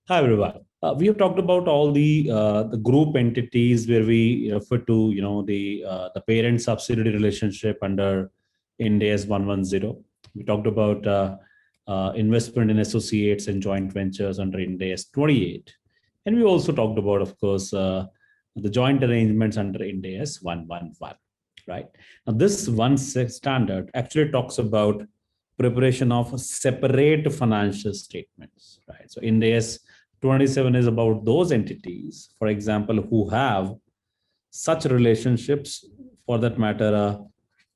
Hi everyone. We have talked about all the group entities where we refer to the parent subsidiary relationship under Ind AS 110. We talked about investment in associates and joint ventures under Ind AS 28, and we also talked about, of course, the joint arrangements under Ind AS 111. Right now, this standard actually talks about preparation of separate financial statements. Right, so Ind AS 27 is about those entities, for example, who have such relationships, for that matter,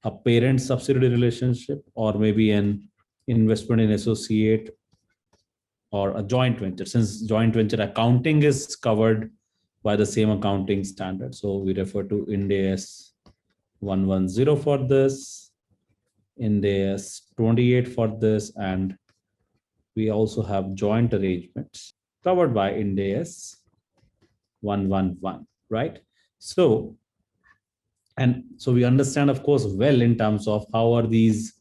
a parent subsidiary relationship, or maybe an investment in associate or a joint venture, since joint venture accounting is covered by the same accounting standard. So we refer to Ind AS 110 for this, Ind AS 28 for this, and we also have joint arrangements covered by Ind AS 111, right? So we understand, of course, well in terms of how are these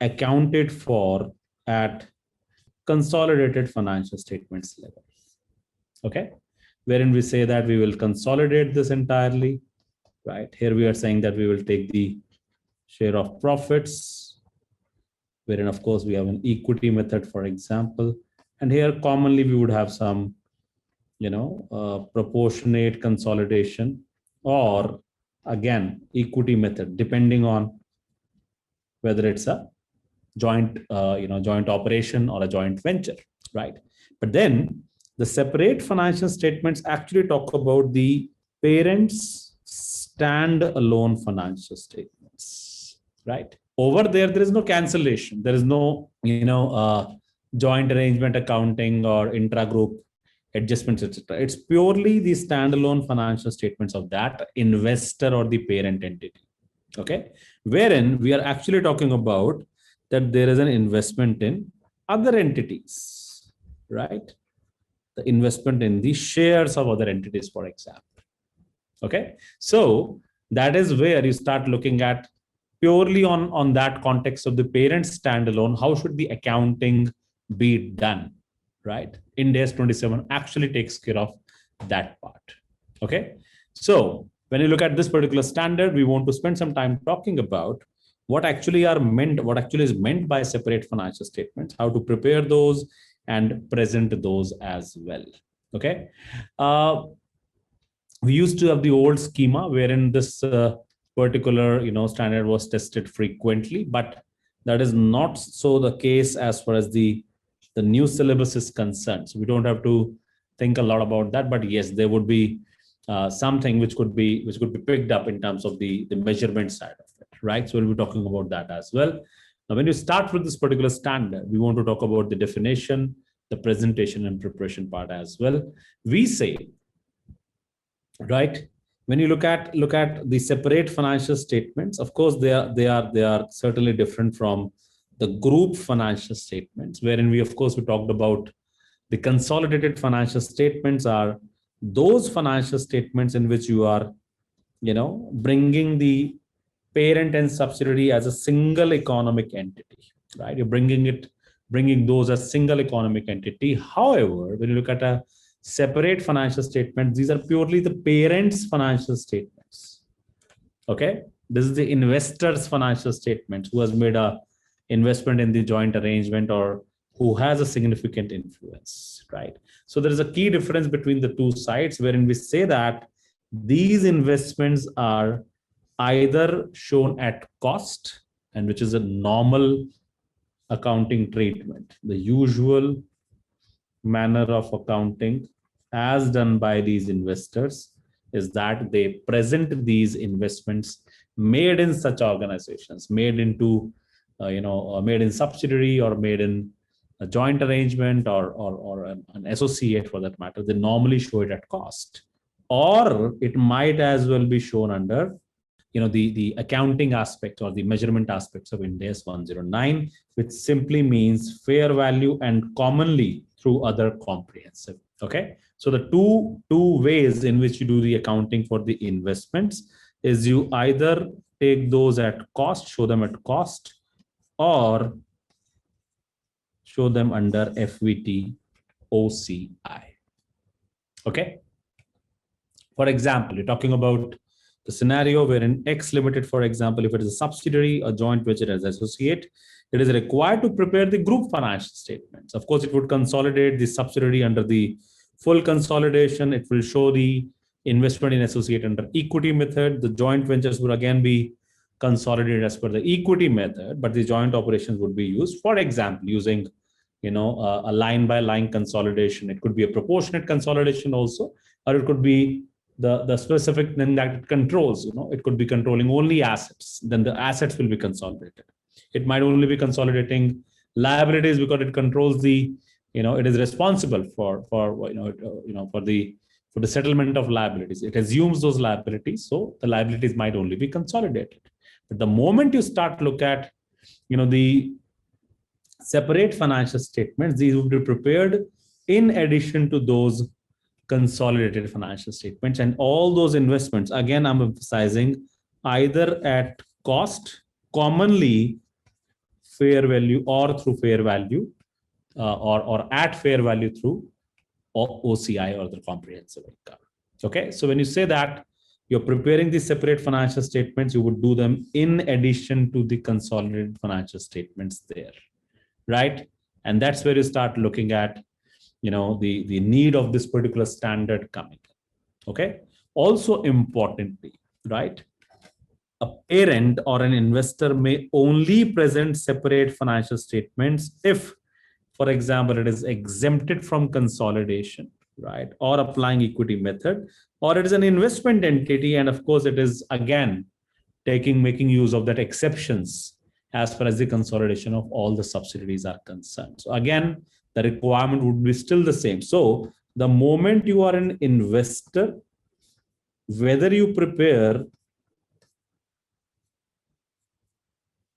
accounted for at consolidated financial statements level. Okay, wherein we say that we will consolidate this entirely, right? Here we are saying that we will take the share of profits, wherein of course we have an equity method, for example, and here commonly we would have some proportionate consolidation, or again equity method, depending on whether it's a joint joint operation or a joint venture, right? But then the separate financial statements actually talk about the parents stand-alone financial statements, right? Over there is no cancellation, there is no joint arrangement accounting or intra-group adjustments, etc. It's purely the standalone financial statements of that investor or the parent entity. Okay, wherein we are actually talking about that there is an investment in other entities, right? The investment in the shares of other entities, for example. Okay, so that is where you start looking at purely on that context of the parent standalone. How should the accounting be done? Right, Ind AS 27 actually takes care of that part. Okay, so when you look at this particular standard, we want to spend some time talking about what actually is meant by separate financial statements, how to prepare those and present those as well. Okay, we used to have the old schema wherein this particular standard was tested frequently, but that is not so the case as far as the new syllabus is concerned. So we don't have to think a lot about that, but yes, there would be something which could be picked up in terms of the measurement side of it, right? So we'll be talking about that as well. Now, when you start with this particular standard, we want to talk about the definition, the presentation, and preparation part as well. We say, right, when you look at the separate financial statements, of course they are certainly different from the group financial statements, wherein we talked about the consolidated financial statements are those financial statements in which you are bringing the parent and subsidiary as a single economic entity, right? You're bringing those as single economic entity. However, when you look at a separate financial statement, these are purely the parent's financial statements. Okay, this is the investor's financial statements, who has made a investment in the joint arrangement or who has a significant influence, right? So there is a key difference between the two sides, wherein we say that these investments are either shown at cost, and which is a normal accounting treatment, the usual manner of accounting as done by these investors is that they present these investments made in such organizations, made into made in subsidiary or made in a joint arrangement or an associate, for that matter. They normally show it at cost, or it might as well be shown under the accounting aspect or the measurement aspects of Ind AS 109, which simply means fair value and commonly through other comprehensive. Okay, so the two ways in which you do the accounting for the investments is you either take those at cost, show them at cost, or show them under FVT OCI. Okay. For example, you're talking about the scenario wherein X Limited, for example, if it is a subsidiary, a joint venture as associate, it is required to prepare the group financial statements. Of course, it would consolidate the subsidiary under the full consolidation. It will show the investment in associate under equity method. The joint ventures would again be consolidated as per the equity method, but the joint operations would be used, for example, using a line by line consolidation. It could be a proportionate consolidation also, or it could be the specific thing that it controls. It could be controlling only assets. Then the assets will be consolidated. It might only be consolidating liabilities because it controls the, it is responsible for the settlement of liabilities. It assumes those liabilities, so the liabilities might only be consolidated. But the moment you start look at, the separate financial statements, these will be prepared in addition to those consolidated financial statements, and all those investments, again, I'm emphasizing, either at cost, commonly fair value, or through fair value, or at fair value through OCI, or the comprehensive income. Okay, so when you say that you're preparing the separate financial statements, you would do them in addition to the consolidated financial statements there, right? And that's where you start looking at the need of this particular standard coming. Okay. Also importantly, right, a parent or an investor may only present separate financial statements if, for example, it is exempted from consolidation, right, or applying equity method, or it is an investment entity, and of course it is again making use of that exceptions as far as the consolidation of all the subsidiaries are concerned. So again, the requirement would be still the same. So the moment you are an investor, whether you prepare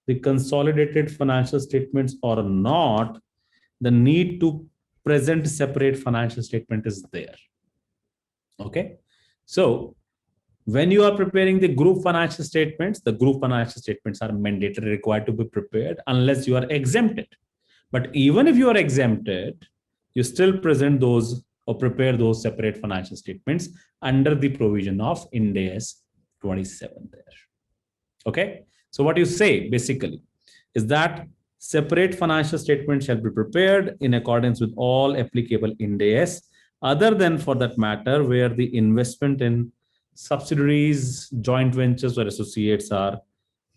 the consolidated financial statements or not, the need to present separate financial statement is there. Okay. So when you are preparing the group financial statements, the group financial statements are mandatory, required to be prepared unless you are exempted. But even if you are exempted, you still present those or prepare those separate financial statements under the provision of Ind AS 27 there. Okay. So what you say basically is that separate financial statements shall be prepared in accordance with all applicable Ind AS, other than for that matter where the investment in subsidiaries, joint ventures, or associates are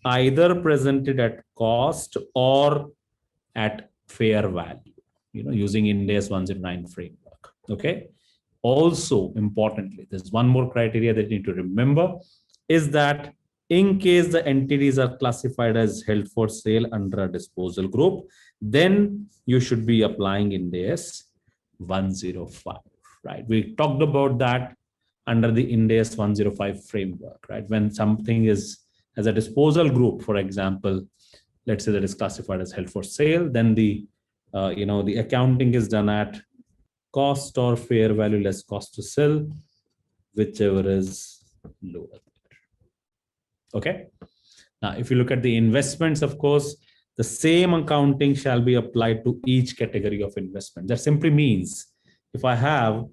either presented at cost or at fair value, using Ind AS 109 framework. Okay. Also, importantly, there's one more criteria that you need to remember, is that in case the entities are classified as held for sale under a disposal group, then you should be applying Ind AS 105, right? We talked about that under the Ind AS 105 framework, right? When something is as a disposal group, for example, let's say that is classified as held for sale, then the the accounting is done at cost or fair value less cost to sell, whichever is lower. Okay. Now, if you look at the investments, of course, the same accounting shall be applied to each category of investment. That simply means if I have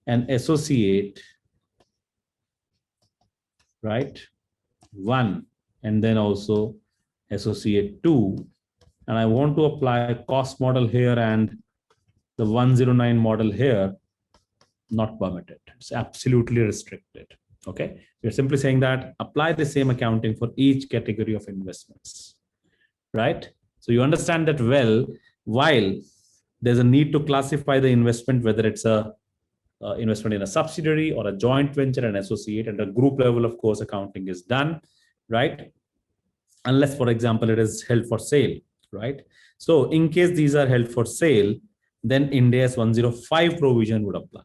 an associate, right, 1, and then also associate 2, and I want to apply a cost model here and the 109 model here, not permitted. It's absolutely restricted. Okay. We're simply saying that apply the same accounting for each category of investments, right? So you understand that well, while there's a need to classify the investment, whether it's a investment in a subsidiary or a joint venture and associate, and at group level, of course, accounting is done, right? Unless, for example, it is held for sale, right? So in case these are held for sale, then Ind AS 105 provision would apply.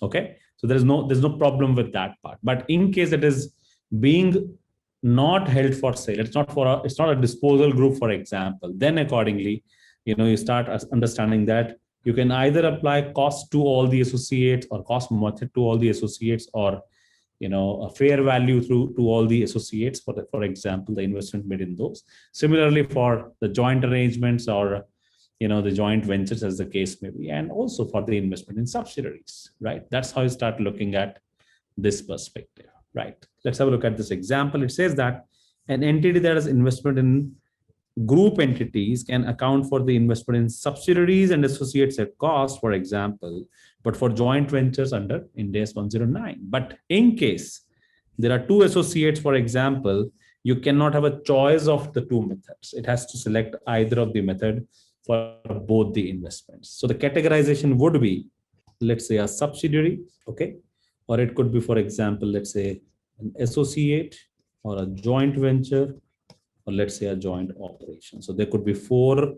Okay. So there's no problem with that part. But in case it is being not held for sale, it's not a disposal group, for example, then accordingly, you start understanding that you can either apply cost to all the associates or cost method to all the associates, or a fair value to all the associates for example, the investment made in those. Similarly, for the joint arrangements or the joint ventures as the case may be, and also for the investment in subsidiaries, right? That's how you start looking at this perspective, right? Let's have a look at this example. It says that an entity that has investment in group entities can account for the investment in subsidiaries and associates at cost, for example, but for joint ventures under Ind AS 109. But in case there are two associates, for example, you cannot have a choice of the two methods. It has to select either of the method for both the investments. So the categorization would be, let's say, a subsidiary, okay? Or it could be, for example, let's say an associate or a joint venture, or let's say a joint operation. So there could be four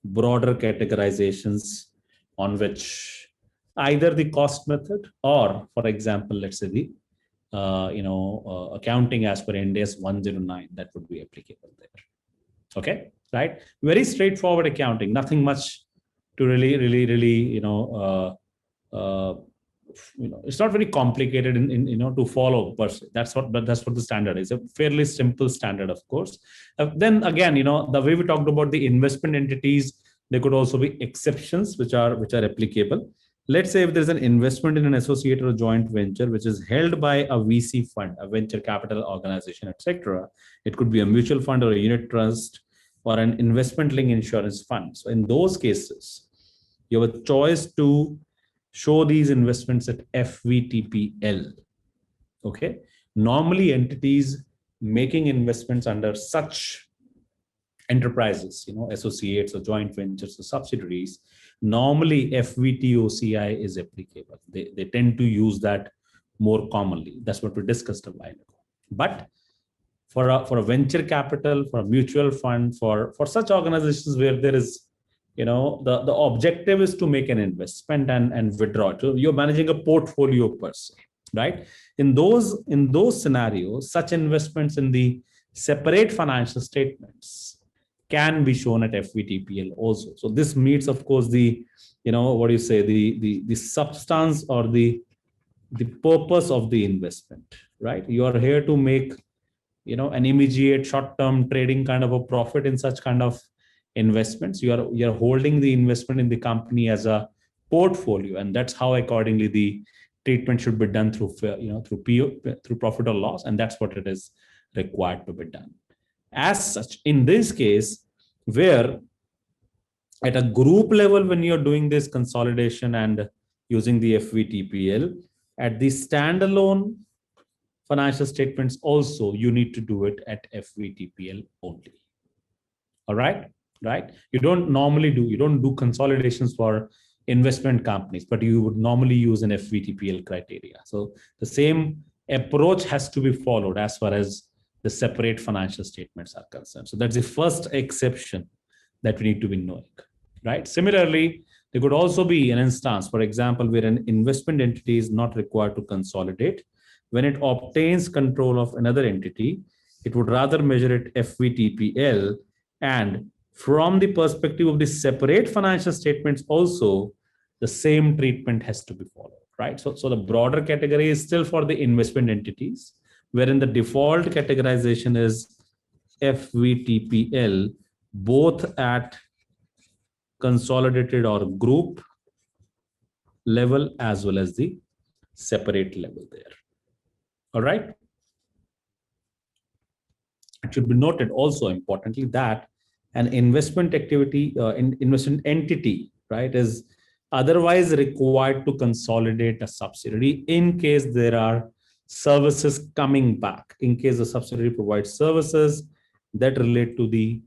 broader categorizations on which either the cost method or, for example, let's say the accounting as per Ind AS 109, that would be applicable there. Okay, right? Very straightforward accounting, nothing much to really it's not very complicated in to follow per se. That's what the standard is. A fairly simple standard, of course. Then again, the way we talked about the investment entities, there could also be exceptions which are applicable. Let's say if there's an investment in an associate or a joint venture which is held by a VC fund, a venture capital organization, etc. It could be a mutual fund or a unit trust or an investment-linked insurance fund. So in those cases, you have a choice to show these investments at FVTPL. Okay. Normally, entities making investments under such enterprises, associates or joint ventures or subsidiaries, normally FVTOCI is applicable. They tend to use that more commonly. That's what we discussed a while ago. But for a venture capital, for a mutual fund, for such organizations where there is, the objective is to make an investment and withdraw. So you're managing a portfolio per se, right? In those scenarios, such investments in the separate financial statements can be shown at FVTPL also. So this meets, of course, the substance or the purpose of the investment, right? You are here to make an immediate short-term trading kind of a profit in such kind of investments. You're holding the investment in the company as a portfolio, and that's how accordingly the treatment should be done through profit or loss, and that's what it is required to be done. As such, in this case, where at a group level, when you're doing this consolidation and using the FVTPL, at the standalone financial statements also, you need to do it at FVTPL only. All right? You don't do consolidations for investment companies, but you would normally use an FVTPL criteria. So the same approach has to be followed as far as the separate financial statements are concerned. So that's the first exception that we need to be knowing, right? Similarly, there could also be an instance, for example, where an investment entity is not required to consolidate. When it obtains control of another entity, it would rather measure it FVTPL, and from the perspective of the separate financial statements also, the same treatment has to be followed, right? So the broader category is still for the investment entities, wherein the default categorization is FVTPL, both at consolidated or group level as well as the separate level there. All right. It should be noted also importantly that an investment activity, investment entity, right, is otherwise required to consolidate a subsidiary in case there are services coming back. In case the subsidiary provides services that relates to the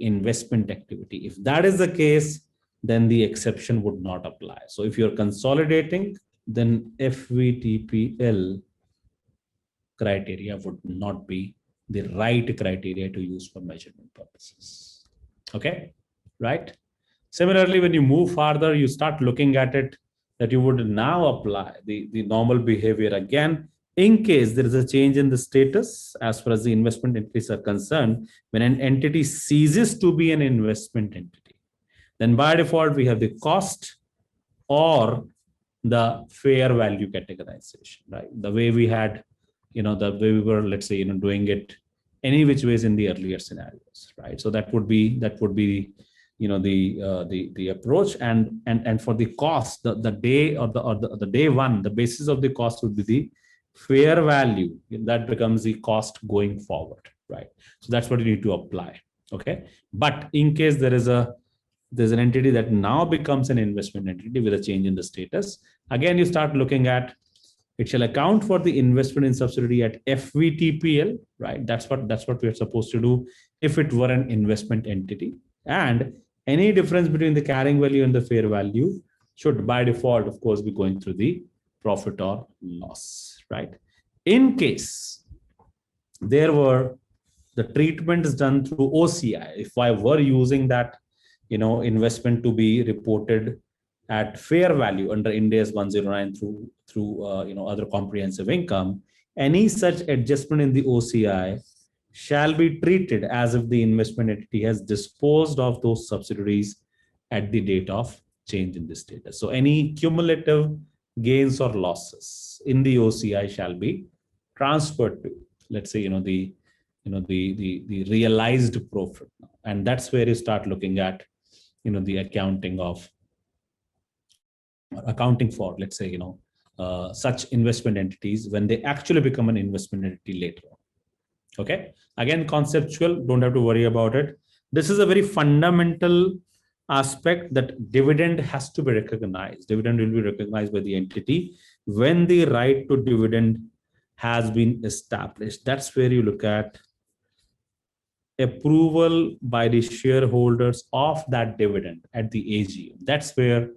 investment activity. If that is the case, then the exception would not apply. So if you're consolidating, then FVTPL criteria would not be the right criteria to use for measurement purposes. Okay, right? Similarly, when you move further, you start looking at it that you would now apply the normal behavior again in case there is a change in the status as far as the investment entities are concerned. When an entity ceases to be an investment entity, then by default we have the cost or the fair value categorization, right? The way we had, the way we were, let's say, doing it any which ways in the earlier scenarios, right? So that would be the approach, and for the cost, the day or the day one, the basis of the cost would be the fair value. That becomes the cost going forward, right? So that's what you need to apply. Okay, but in case there's an entity that now becomes an investment entity with a change in the status, again you start looking at, it shall account for the investment in subsidiary at FVTPL, right? That's what we're supposed to do if it were an investment entity. And any difference between the carrying value and the fair value should by default, of course, be going through the profit or loss, right? In case there were the treatment is done through OCI, if I were using that, investment to be reported at fair value under Ind AS 109 through other comprehensive income, any such adjustment in the OCI shall be treated as if the investment entity has disposed of those subsidiaries at the date of change in the status. So any cumulative gains or losses in the OCI shall be transferred to, let's say, the realized profit, and that's where you start looking at, the accounting for, let's say, such investment entities when they actually become an investment entity later on. Okay, again, conceptual, don't have to worry about it. This is a very fundamental aspect, that dividend has to be recognized. Dividend will be recognized by the entity when the right to dividend has been established. That's where you look at approval by the shareholders of that dividend at the AGM. That's where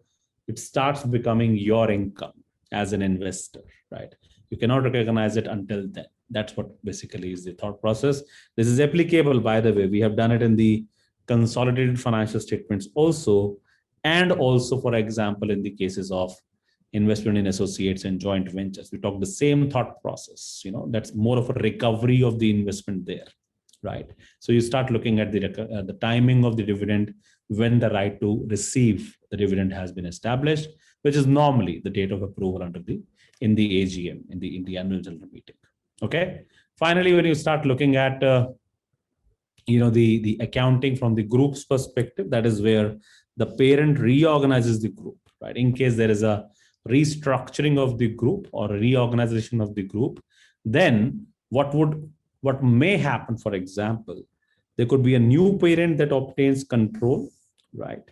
it starts becoming your income as an investor, right? You cannot recognize it until then. That's what basically is the thought process. This is applicable, by the way. We have done it in the consolidated financial statements also, and also, for example, in the cases of investment in associates and joint ventures. We talk the same thought process. That's more of a recovery of the investment there, right? So you start looking at the timing of the dividend when the right to receive the dividend has been established, which is normally the date of approval in the AGM, in the annual general meeting. Okay. Finally, when you start looking at the accounting from the group's perspective, that is where the parent reorganizes the group, right? In case there is a restructuring of the group or a reorganization of the group, then what may happen, for example, there could be a new parent that obtains control, right?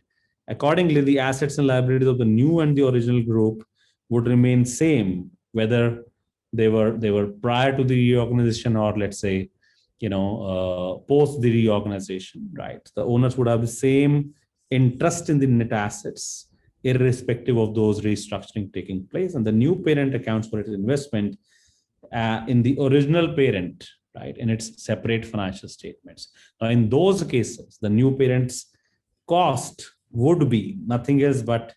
Accordingly, the assets and liabilities of the new and the original group would remain same, whether they were prior to the reorganization or, let's say, post the reorganization, right? The owners would have the same interest in the net assets, irrespective of those restructuring taking place. And the new parent accounts for its investment in the original parent, right, in its separate financial statements. Now, in those cases, the new parent's cost would be nothing else but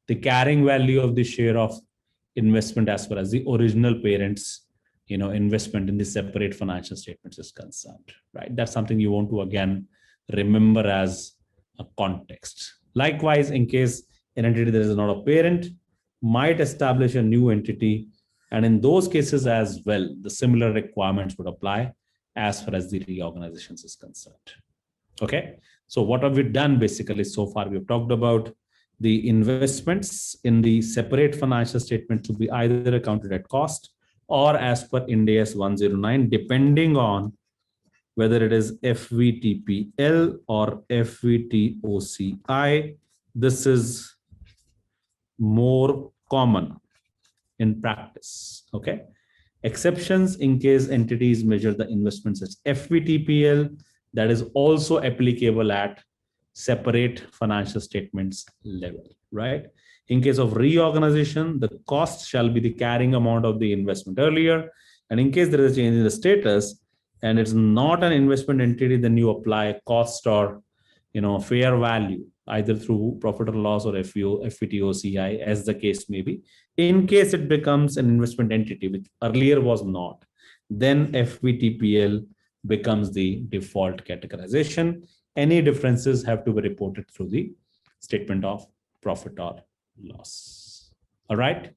the carrying value of the share of investment as far as the original parent's investment in the separate financial statements is concerned, right? That's something you want to again remember as a context. Likewise, in case an entity that is not a parent might establish a new entity, and in those cases as well, the similar requirements would apply as far as the reorganizations is concerned. Okay, so what have we done basically so far? We've talked about the investments in the separate financial statement to be either accounted at cost or as per Ind AS 109, depending on whether it is FVTPL or FVTOCI. This is more common in practice. Okay. Exceptions, in case entities measure the investments as FVTPL, that is also applicable at separate financial statements level, right? In case of reorganization, the cost shall be the carrying amount of the investment earlier. And in case there is a change in the status and it's not an investment entity, then you apply cost or fair value, either through profit or loss or FVTOCI, as the case may be. In case it becomes an investment entity, which earlier was not, then FVTPL becomes the default categorization. Any differences have to be reported through the statement of profit or loss. All right.